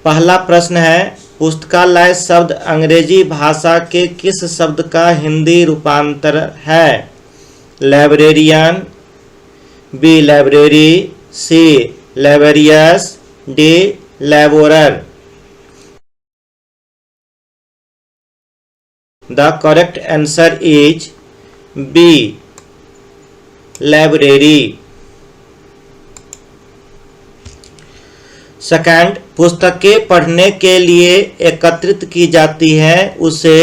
पहला प्रश्न है, पुस्तकालय शब्द अंग्रेजी भाषा के किस शब्द का हिंदी रूपांतर है? Librarian, B library, C librarius, D librarer. The correct answer is B library. Second, पुस्तकें पढ़ने के लिए एकत्रित की जाती है उसे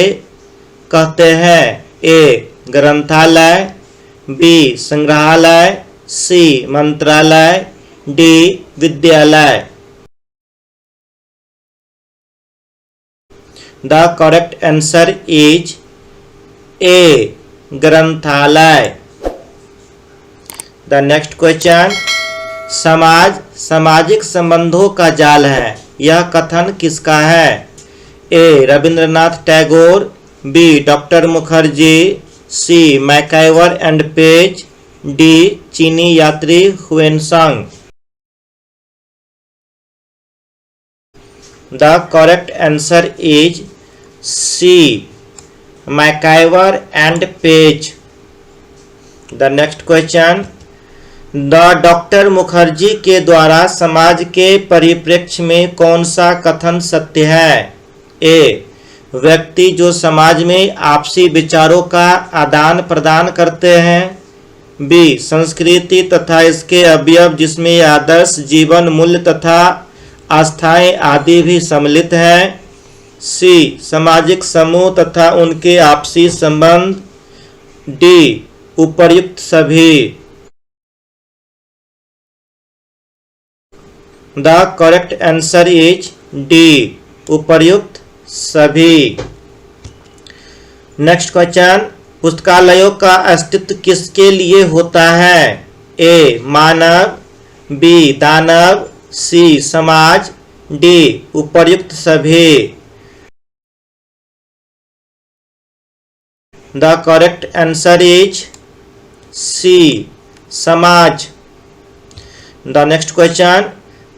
कहते हैं? ए ग्रंथालय, बी संग्रहालय, सी मंत्रालय, डी विद्यालय। The correct answer is A ग्रंथालय। The next question, समाज सामाजिक संबंधों का जाल है, यह कथन किसका है? A Rabindranath Tagore, B doctor Mukherjee, C MacIver and Page, D चीनी यात्री Hiuen Tsang. The correct answer is C MacIver and Page. The next question, the doctor Mukherjee के द्वारा समाज के परिप्रेक्ष्य में कौन सा कथन सत्य है? ए व्यक्ति जो समाज में आपसी विचारों का आदान प्रदान करते हैं, बी संस्कृति तथा इसके अवयव जिसमें आदर्श जीवन मूल्य तथा आस्थाएं आदि भी सम्मिलित हैं, सी सामाजिक समूह तथा उनके आपसी संबंध, डी उपर्युक्त सभी। The correct answer is D उपर्युक्त सभी। नेक्स्ट क्वेश्चन, पुस्तकालयों का अस्तित्व किसके लिए होता है? ए मानव, बी दानव, सी समाज, डी उपर्युक्त सभी। The correct answer is C समाज। द नेक्स्ट क्वेश्चन,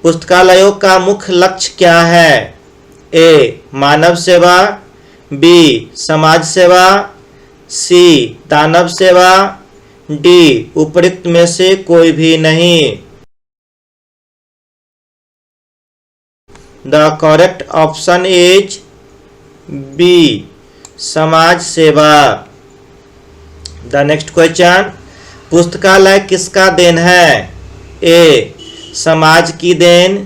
पुस्तकालयों का मुख्य लक्ष्य क्या है? ए मानव सेवा, बी समाज सेवा, सी दानव सेवा, डी उपर्युक्त में से कोई भी नहीं। The correct option is B समाज सेवा। द नेक्स्ट क्वेश्चन, पुस्तकालय किसका देन है? ए समाज की देन,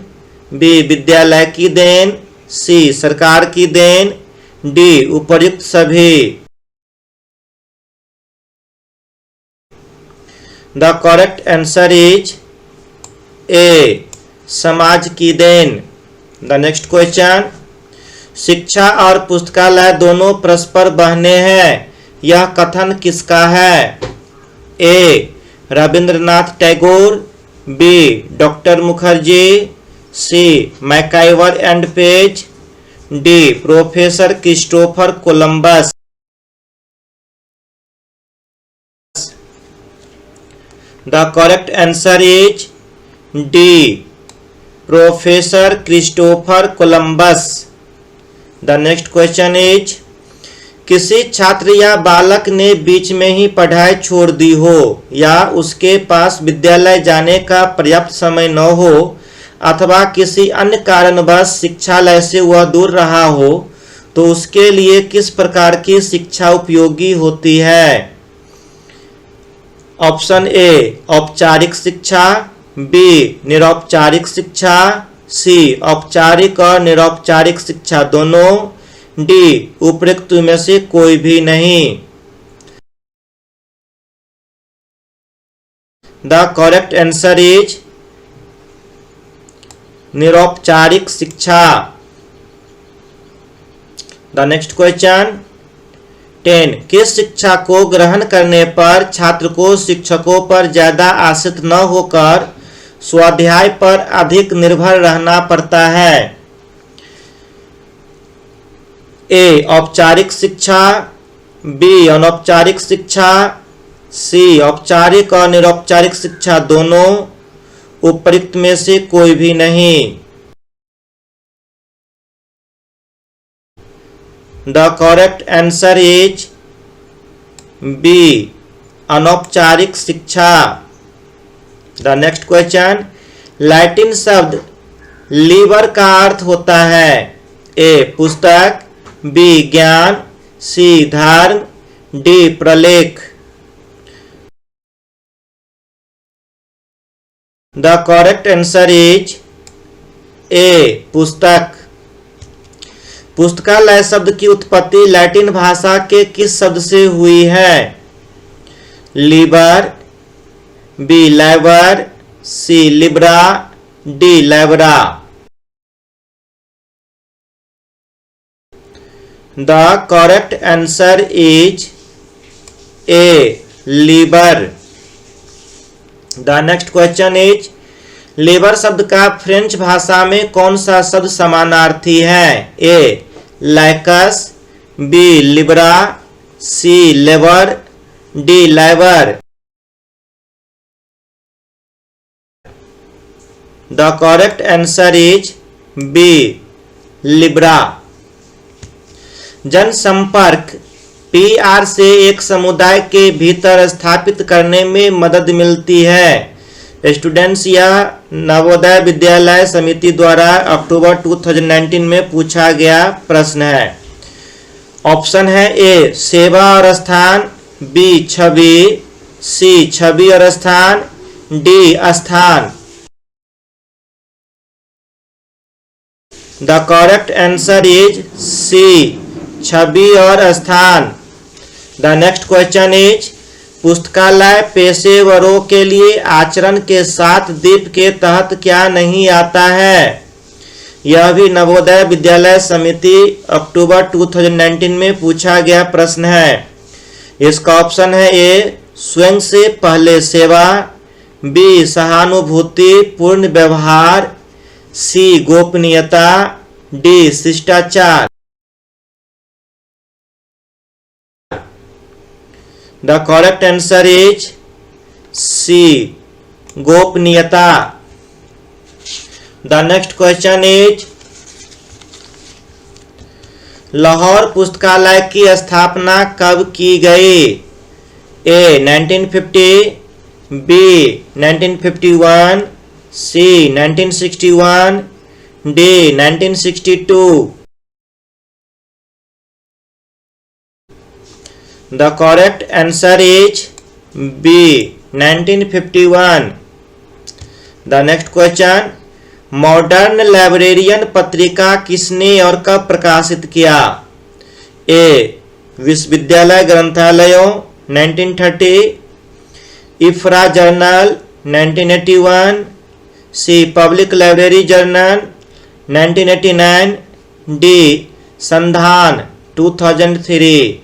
बी विद्यालय की देन, सी सरकार की देन, डी उपर्युक्त सभी। द करेक्ट आंसर इज ए समाज की देन। द नेक्स्ट क्वेश्चन, शिक्षा और पुस्तकालय दोनों परस्पर बहने हैं, यह कथन किसका है? A Rabindranath Tagore, B doctor Mukherjee, C MacIver and Page, D professor Christopher Columbus. The correct answer is D professor Christopher Columbus. The next question is, किसी छात्र या बालक ने बीच में ही पढ़ाई छोड़ दी हो या उसके पास विद्यालय जाने का पर्याप्त समय न हो अथवा किसी अन्य कारणवश शिक्षालय से वह दूर रहा हो तो उसके लिए किस प्रकार की शिक्षा उपयोगी होती है? ऑप्शन ए औपचारिक शिक्षा, बी निरौपचारिक शिक्षा, सी औपचारिक और निरौपचारिक शिक्षा दोनों, डी उपरोक्त में से कोई भी नहीं। द करेक्ट आंसर इज निरौपचारिक शिक्षा। द नेक्स्ट क्वेश्चन, 10 किस शिक्षा को ग्रहण करने पर छात्र को शिक्षकों पर ज्यादा आश्रित न होकर स्वाध्याय पर अधिक निर्भर रहना पड़ता है? ए औपचारिक शिक्षा, बी अनौपचारिक शिक्षा, सी औपचारिक और निरौपचारिक शिक्षा दोनों, उपर्युक्त में से कोई भी नहीं। The correct answer is B, अनौपचारिक शिक्षा। द नेक्स्ट क्वेश्चन, लैटिन शब्द लीबर का अर्थ होता है ए, पुस्तक, बी, ज्ञान, सी, धर्म, डी, प्रलेख। The correct answer is A, पुस्तक। पुस्तकालय शब्द की उत्पत्ति लैटिन भाषा के किस शब्द से हुई है? Liber, B, liber, C, libra, D, libra. The correct answer is A, liber. The next question is, labour शब्द का फ्रेंच भाषा में कौन सा शब्द समानार्थी है? A, lycus, B, libra, C, labour, D, liber. The correct answer is B, libra. जनसंपर्क PR से एक समुदाय के भीतर स्थापित करने में मदद मिलती है। स्टूडेंट्स, यह नवोदय विद्यालय समिति द्वारा अक्टूबर 2019 में पूछा गया प्रश्न है। ऑप्शन है ए, सेवा और स्थान, बी, छवि, सी, छवि और स्थान, डी, स्थान। The correct answer is C, छवि और स्थान। द नेक्स्ट क्वेश्चन इज, पुस्तकालय पेशेवरों के लिए आचरण के 7 दीप के तहत क्या नहीं आता है? यह भी नवोदय विद्यालय समिति अक्टूबर 2019 में पूछा गया प्रश्न है। इसका ऑप्शन है ए, स्वयं से पहले सेवा, बी, सहानुभूति पूर्ण व्यवहार, सी, गोपनीयता, डी, शिष्टाचार। The correct answer is C, गोपनीयता। The next question is, Lahore पुस्तकालय की स्थापना कब की गई? A, 1950, B, 1951, C, 1961, D, 1962। The correct answer is B, 1951. The next question, modern librarian पत्रिका किसने और कब प्रकाशित किया? ए, विश्वविद्यालय ग्रंथालयों 1930, इफ्रा journal 1981, C, public library journal 1989, D, Sandhan 2003।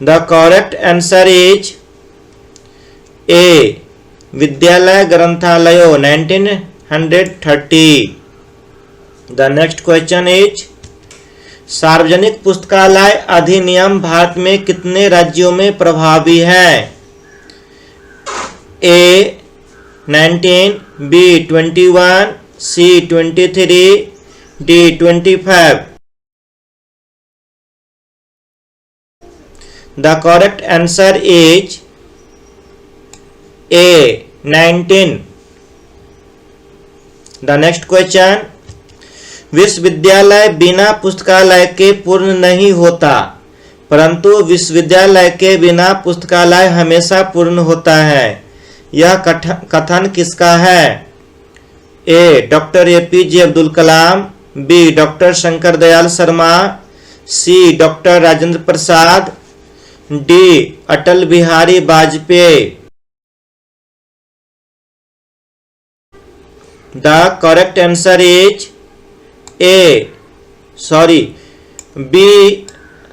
The correct answer is A, विद्यालय ग्रंथालयों 1930। The next question is, सार्वजनिक पुस्तकालय अधिनियम भारत में कितने राज्यों में प्रभावी है? A, 19, B, 21, C, 23, D, 25। The correct answer is A, 19। The next question, विश्वविद्यालय बिना पुस्तकालय के पूर्ण नहीं होता, परंतु विश्वविद्यालय के बिना पुस्तकालय हमेशा पूर्ण होता है। यह कथन किसका है? A, doctor APJ Abdul Kalam, B, doctor Shankar Dayal Sharma, C, doctor Rajendra Prasad, D, Atal Bihari Vajpayee. The correct answer is B.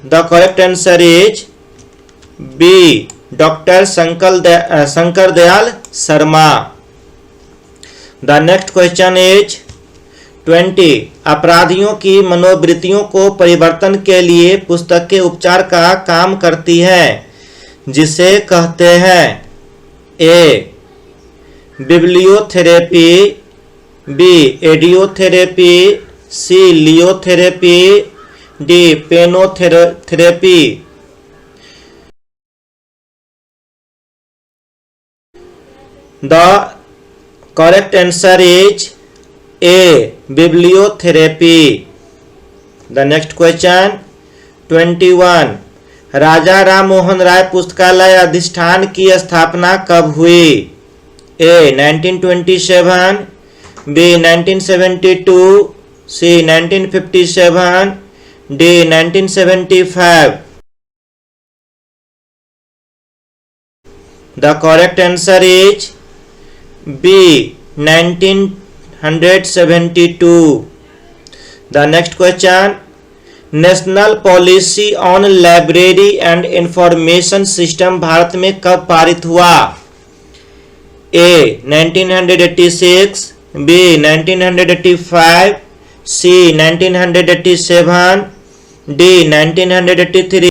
The correct answer is B, doctor Shankar Dayal Sharma. The next question is 20, अपराधियों की मनोवृत्तियों को परिवर्तन के लिए पुस्तकें उपचार का काम करती है, जिसे कहते हैं? ए, बिब्लियोथेरेपी, बी, एडियोथेरेपी, सी लियोथेरेपी, डी पेनोथेरेपी। The correct answer is A bibliotherapy. The next question 21, Raja Ram Mohan Roy पुस्तकालय अधिष्ठान की स्थापना कब हुई? A 1927, B 1972, C 1957, D 1975। The correct answer is B 1972। The next question, national policy on library and information system Bharat में कब पारित हुआ? A 1986, B 1985, C 1987, D 1983।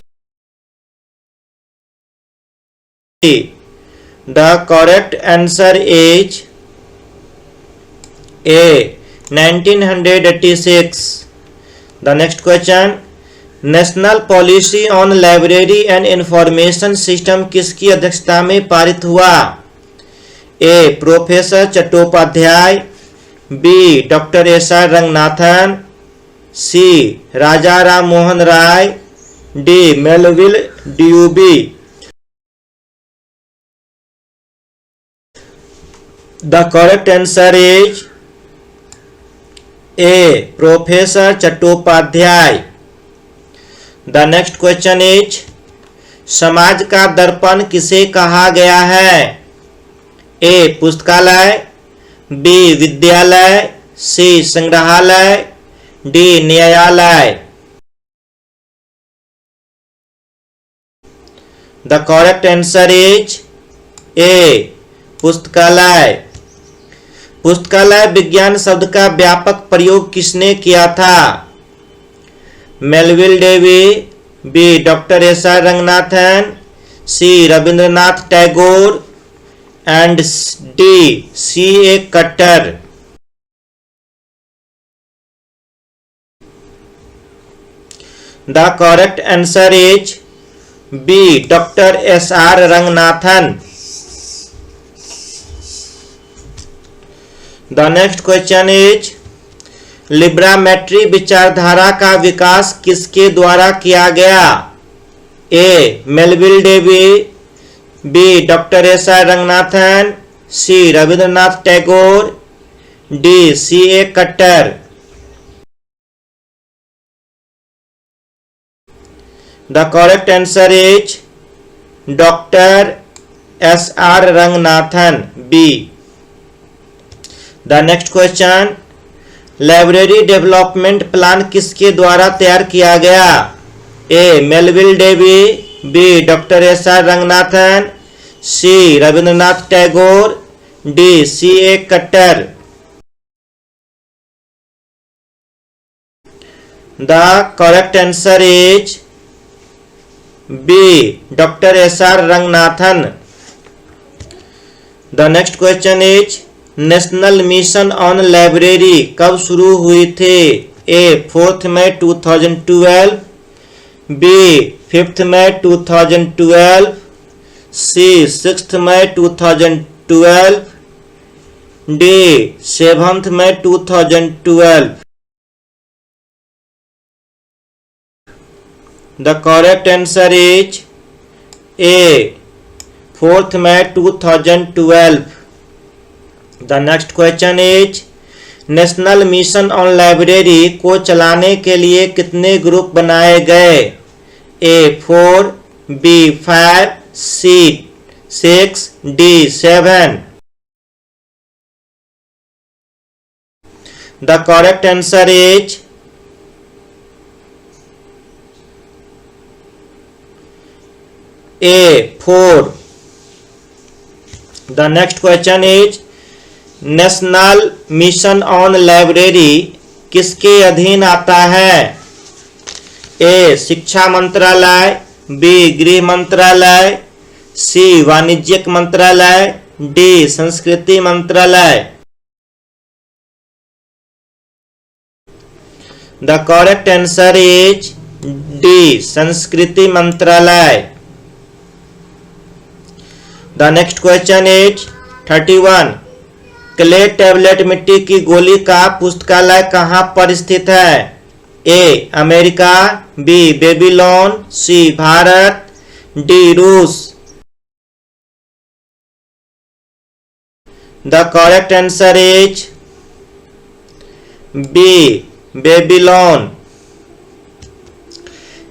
The correct answer is A 1986। The next question, national policy on library and information system किसकी अध्यक्षता में पारित हुआ? A professor Chattopadhyay, B doctor S R. Ranganathan, C Raja Ram Mohan Roy, D Melvil Dewey. The correct answer is A professor Chattopadhyay. The next question is, समाज का दर्पण किसे कहा गया है? ए पुस्तकालय, बी विद्यालय, सी संग्रहालय, डी न्यायालय। द करेक्ट आंसर इज ए पुस्तकालय। पुस्तकालय विज्ञान शब्द का व्यापक प्रयोग किसने किया था? Melvil Dewey, B doctor S R. Ranganathan, C Rabindranath Tagore and D C A. Cutter. The correct answer is B doctor S R. Ranganathan. The next question is, librametry विचारधारा का विकास किसके द्वारा किया गया? A Melvil Dewey, B doctor S R. Ranganathan, C Rabindranath Tagore, D C A. Cutter. The correct answer is doctor S R. Ranganathan, B. The next question, library development plan किसके द्वारा तैयार किया गया? A Melvil Dewey, B doctor S R. Ranganathan, C Rabindranath Tagore, D C A. Cutter. The correct answer is B doctor S R. Ranganathan. The next question is, national mission on library कब शुरू हुई थी? A 4 मई 2012, बी 5 मई 2012, सी 6 मई 2012, डी 7 मई 2012। The correct answer is A 4 मई 2012। The next question is, national mission on library को चलाने के लिए कितने ग्रुप बनाए गए? A 4, B 5, C 6, D 7। The correct answer is A 4। The next question is, national mission on library किसके अधीन आता है? ए शिक्षा मंत्रालय, बी गृह मंत्रालय, सी वाणिज्यिक मंत्रालय, डी संस्कृति मंत्रालय। The correct answer is D, संस्कृति मंत्रालय। The next question is 31। Clay tablet मिट्टी की गोली का पुस्तकालय कहाँ पर स्थित है? A America, B Babylon, C Bharat, D रूस। The correct answer is B Babylon.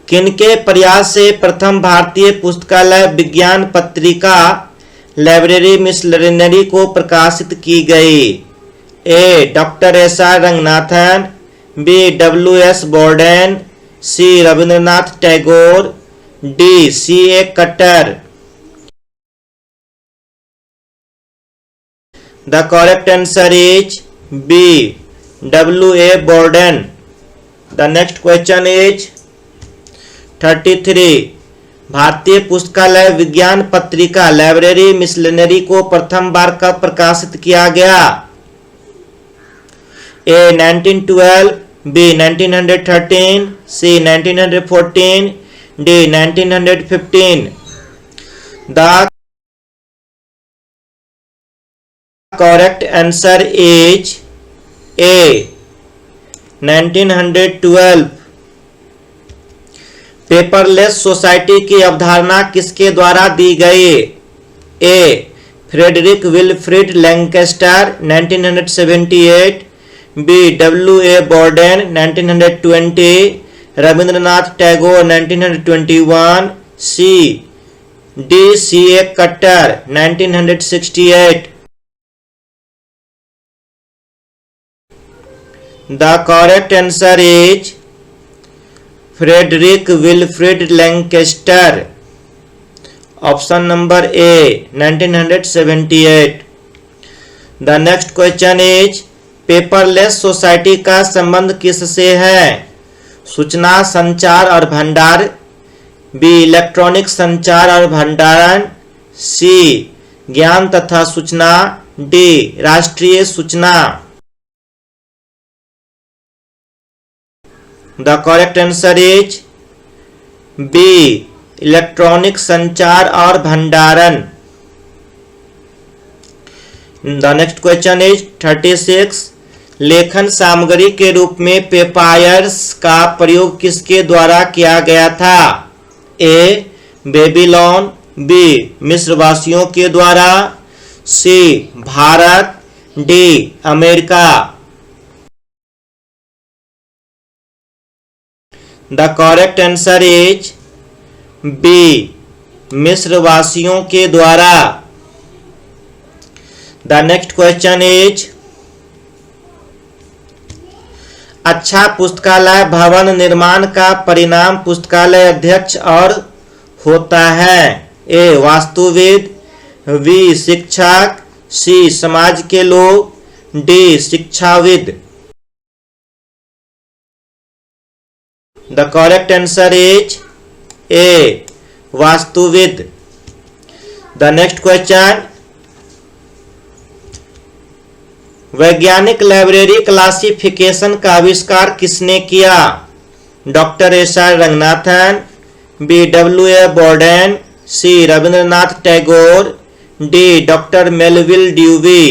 किनके प्रयास से प्रथम भारतीय पुस्तकालय विज्ञान पत्रिका लाइब्रेरी मिसलरी को प्रकाशित की गई? A doctor S R Ranganathan, B W S Borden, C Rabindranath Tagore, D C A Cutter. The correct answer is B W A Borden. The next question is 33। भारतीय पुस्तकालय विज्ञान पत्रिका लाइब्रेरी मिसलरी को प्रथम बार कब प्रकाशित किया गया? A 1912, B 1913, C 1914, D 1915। The correct answer is A 1912। Paperless society की अवधारणा किसके द्वारा दी गई? A Frederick Wilfrid Lancaster 1978, B W A Borden 1920, Rabindranath Tagore 1921, C D C A Cutter 1968। The correct answer is Frederick Wilfrid Lancaster, option number A 1978। The next question is paperless society का संबंध किससे है? सूचना संचार और भंडार, बी इलेक्ट्रॉनिक संचार और भंडारण, सी ज्ञान तथा सूचना, डी राष्ट्रीय सूचना। The correct answer is B electronic संचार और भंडारण। The next question is 36। लेखन सामग्री के रूप में पेपायर्स का प्रयोग किसके द्वारा किया गया था? ए बेबीलोन, बी मिस्रवासियों के द्वारा, C Bharat, D America. The correct answer is B मिस्रवासियों के द्वारा। द नेक्स्ट क्वेश्चन इज अच्छा पुस्तकालय भवन निर्माण का परिणाम पुस्तकालय अध्यक्ष और होता है? ए वास्तुविद, बी शिक्षक, सी समाज के लोग, डी शिक्षाविद। The correct answer is A वास्तुविद। द नेक्स्ट क्वेश्चन वैज्ञानिक लाइब्रेरी क्लासिफिकेशन का आविष्कार किसने किया? Doctor S R Ranganathan, B W A Borden, C Rabindranath Tagore, D doctor Melvil Dewey.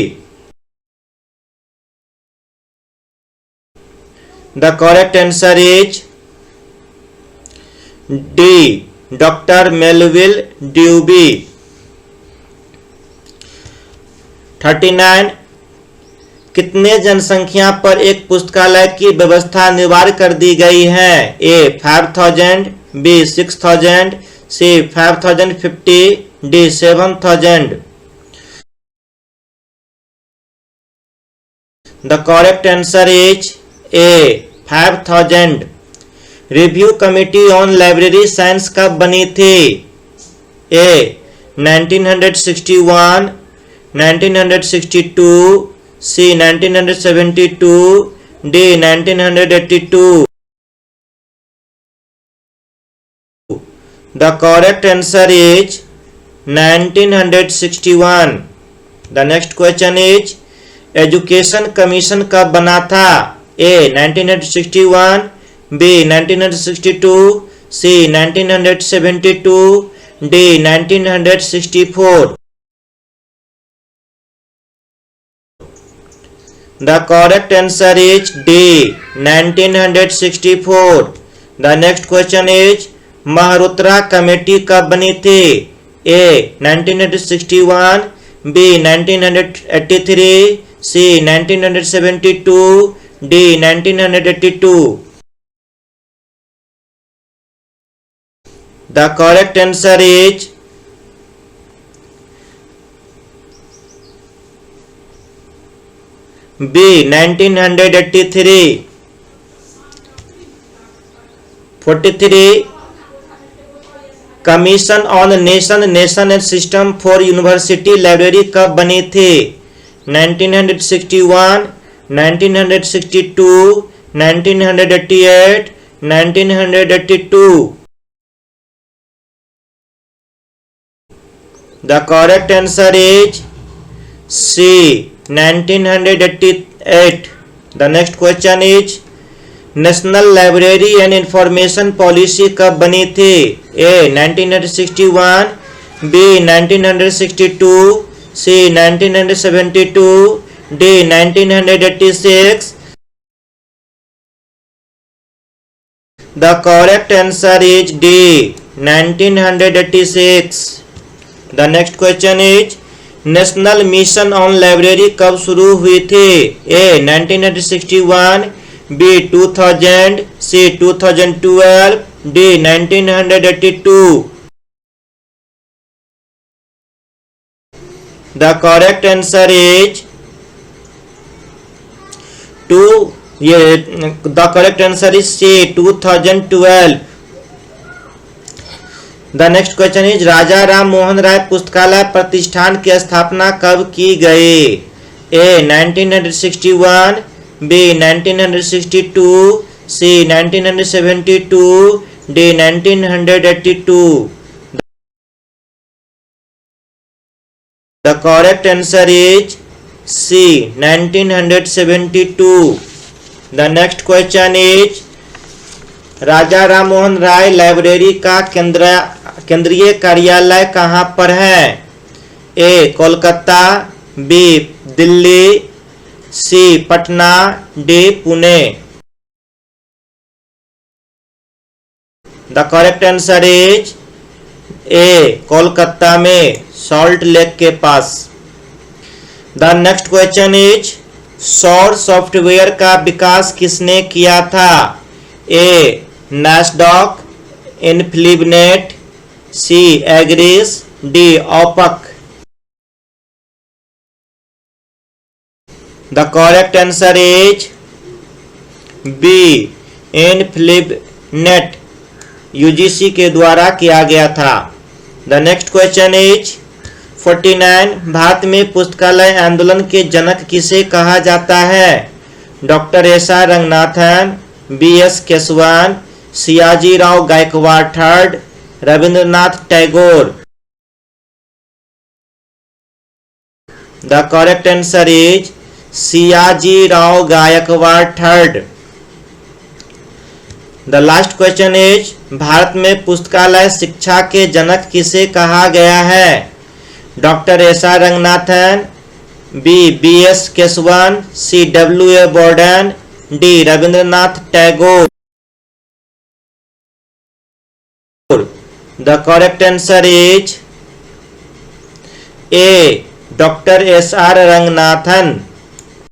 The correct answer is D doctor Melvil Dewey. 39। कितने जनसंख्या पर एक पुस्तकालय की व्यवस्था अनिवार्य कर दी गई है? A 5000, B 6000, C 5050, D 7000। The correct answer is A 5000। Review committee on library science कब बनी थी? A 1961, 1962, C 1972, D 1982। The correct answer is 1961। The next question is education commission कब बना था? A 1961, B 1962, C 1972, D 1964. The correct answer is D 1964. The next question is Mehrotra committee कब बनी थी? A 1961, B 1983, C 1972, D 1982. The correct answer is B 1983. 43. Commission on nation and system for university library कब बनी थी? 1961, 1962, 1988, 1982. The correct answer is C 1988. The next question is national library and information policy कब बनी थी? A 1961, B 1962, C 1972, D 1986. The correct answer is D 1986. The next question is national mission on library कब शुरू हुई थी? A 1961, B 2000, C 2012, D 1982. The correct answer is the correct answer is C 2012. The next question is Raja Ram Mohan Roy पुस्तकालय प्रतिष्ठान की स्थापना कब की गई? A 1961, B 1962, C 1972, D 1982. The correct answer is C 1972. The next question is Raja Ram Mohan Roy library का केंद्रीय कार्यालय कहाँ पर है? A Kolkata, B Delhi, C Patna, D Pune. The correct answer is A Kolkata में सॉल्ट लेक के पास. The next question is सौर सॉफ्टवेयर का विकास किसने किया था? A NASDAQ, इनफ्लिबनेट, C एग्रीस, D ओपक. The correct answer is B इनफ्लिबनेट UGC के द्वारा किया गया था. The next question is 49. Bharat में पुस्तकालय आंदोलन के जनक किसे कहा जाता है? Doctor S R. Ranganathan, B.S. Keshavan, Sayaji Rao Gaekwad third, Rabindranath Tagore. The correct answer is Sayaji Rao Gaekwad third. The last question is Bharat में पुस्तकालय शिक्षा के जनक किसे कहा गया है? Doctor S R. Ranganathan, B. B.S. Keshavan, C. W.A. Borden, D. Rabindranath Tagore. The correct answer is A. Doctor S R. Ranganathan.